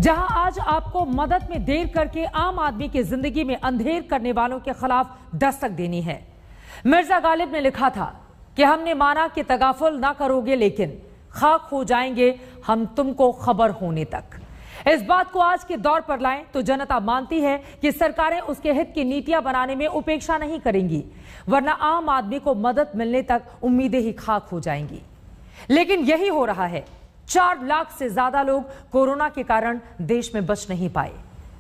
जहां आज आपको मदद में देर करके आम आदमी की जिंदगी में अंधेर करने वालों के खिलाफ दस्तक देनी है। मिर्जा गालिब ने लिखा था कि हमने माना कि तगाफुल ना करोगे, लेकिन खाक हो जाएंगे हम तुमको खबर होने तक। इस बात को आज के दौर पर लाएं तो जनता मानती है कि सरकारें उसके हित की नीतियां बनाने में उपेक्षा नहीं करेंगी, वरना आम आदमी को मदद मिलने तक उम्मीदें ही खाक हो जाएंगी। लेकिन यही हो रहा है। 4 लाख से ज्यादा लोग कोरोना के कारण देश में बच नहीं पाए,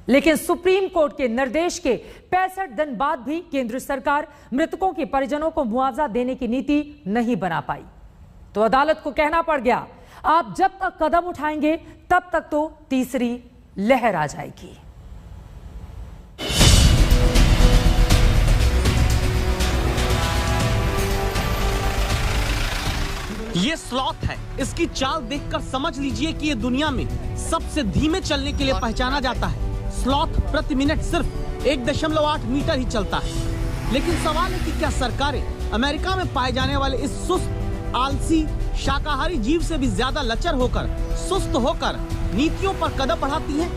लेकिन सुप्रीम कोर्ट के निर्देश के 65 दिन बाद भी केंद्र सरकार मृतकों के परिजनों को मुआवजा देने की नीति नहीं बना पाई। तो अदालत को कहना पड़ गया, आप जब तक कदम उठाएंगे तब तक तो तीसरी लहर आ जाएगी। ये स्लॉथ है। इसकी चाल देखकर समझ लीजिए कि ये दुनिया में सबसे धीमे चलने के लिए पहचाना जाता है। स्लॉथ प्रति मिनट सिर्फ 1.8 मीटर ही चलता है। लेकिन सवाल है कि क्या सरकारें अमेरिका में पाए जाने वाले इस सुस्त, आलसी, शाकाहारी जीव से भी ज्यादा लचर होकर, सुस्त होकर नीतियों पर कदम बढ़ाती हैं?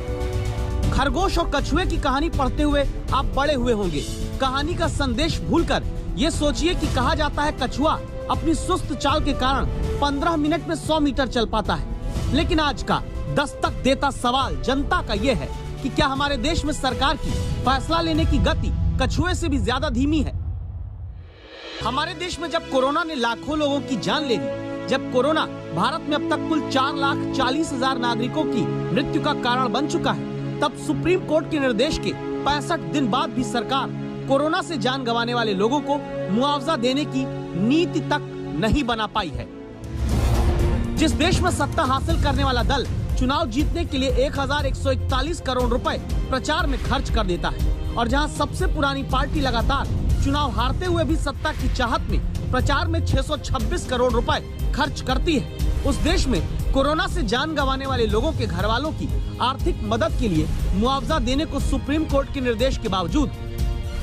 खरगोश और कछुए की कहानी पढ़ते हुए आप बड़े हुए होंगे। कहानी का संदेश भूलकर ये सोचिए कि कहा जाता है कछुआ अपनी सुस्त चाल के कारण 15 मिनट में 100 मीटर चल पाता है। लेकिन आज का दस्तक देता सवाल जनता का ये है कि क्या हमारे देश में सरकार की फैसला लेने की गति कछुए से भी ज्यादा धीमी है? हमारे देश में जब कोरोना ने लाखों लोगों की जान ले ली, जब कोरोना भारत में अब तक कुल 4,40,000 नागरिकों की मृत्यु का कारण बन चुका है, तब सुप्रीम कोर्ट के निर्देश के 65 दिन बाद भी सरकार कोरोना से जान गंवाने वाले लोगों को मुआवजा देने की नीति तक नहीं बना पाई है। जिस देश में सत्ता हासिल करने वाला दल चुनाव जीतने के लिए 1,141 करोड़ रुपए प्रचार में खर्च कर देता है, और जहां सबसे पुरानी पार्टी लगातार चुनाव हारते हुए भी सत्ता की चाहत में प्रचार में 626 करोड़ रुपए खर्च करती है, उस देश में कोरोना से जान गंवाने वाले लोगों के घर वालों की आर्थिक मदद के लिए मुआवजा देने को सुप्रीम कोर्ट के निर्देश के बावजूद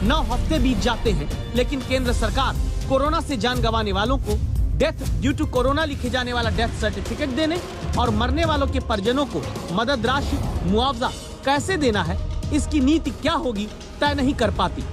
9 हफ्ते बीत जाते हैं, लेकिन केंद्र सरकार कोरोना से जान गंवाने वालों को डेथ ड्यू टू कोरोना लिखे जाने वाला डेथ सर्टिफिकेट देने और मरने वालों के परिजनों को मदद राशि मुआवजा कैसे देना है, इसकी नीति क्या होगी तय नहीं कर पाती।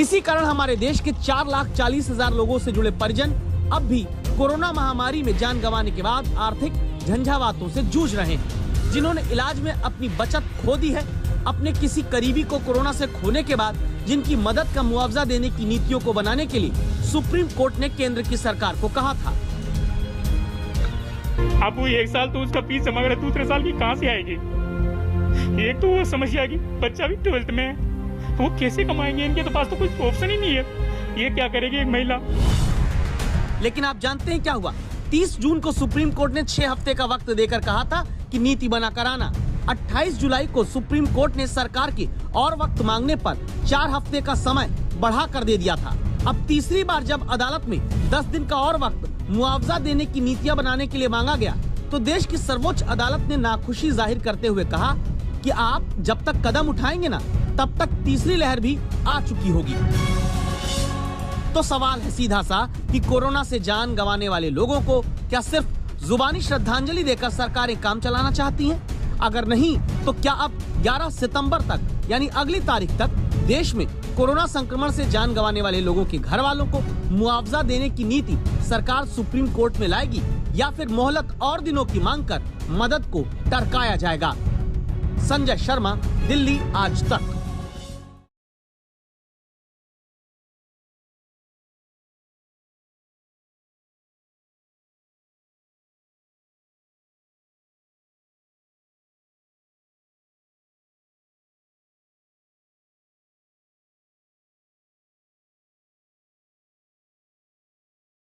इसी कारण हमारे देश के 4,40,000 लोगों से जुड़े परिजन अब भी कोरोना महामारी में जान गंवाने के बाद आर्थिक झंझावातों से जूझ रहे हैं। जिन्होंने इलाज में अपनी बचत खो दी है, अपने किसी करीबी को कोरोना से खोने के बाद जिनकी मदद का मुआवजा देने की नीतियों को बनाने के लिए सुप्रीम कोर्ट ने केंद्र की सरकार को कहा था। अब वो 1 साल तो उसका फीस जमा करे, दूसरे साल की कहाँ से आएगी? एक तो वो समस्या की बच्चा भी 12th में है, तो वो कैसे कमाएंगे? इनके तो पास तो कुछ ऑप्शन ही नहीं है। ये क्या करेगी एक महिला? लेकिन आप जानते हैं क्या हुआ? 30 जून को सुप्रीम कोर्ट ने 6 हफ्ते का वक्त देकर कहा था कि नीति बना कर आना। 28 जुलाई को सुप्रीम कोर्ट ने सरकार के और वक्त मांगने पर 4 हफ्ते का समय बढ़ा कर दे दिया था। अब तीसरी बार जब अदालत में 10 दिन का और वक्त मुआवजा देने की नीतियां बनाने के लिए मांगा गया, तो देश की सर्वोच्च अदालत ने नाखुशी जाहिर करते हुए कहा कि आप जब तक कदम उठाएंगे ना, तब तक तीसरी लहर भी आ चुकी होगी। तो सवाल है सीधा सा कि कोरोना से जान गंवाने वाले लोगों को क्या सिर्फ जुबानी श्रद्धांजलि देकर सरकारें काम चलाना चाहती हैं? अगर नहीं, तो क्या अब 11 सितंबर तक यानी अगली तारीख तक देश में कोरोना संक्रमण से जान गंवाने वाले लोगों के घर वालों को मुआवजा देने की नीति सरकार सुप्रीम कोर्ट में लाएगी, या फिर मोहलत और दिनों की मांग कर मदद को टरकाया जाएगा? संजय शर्मा, दिल्ली आज तक।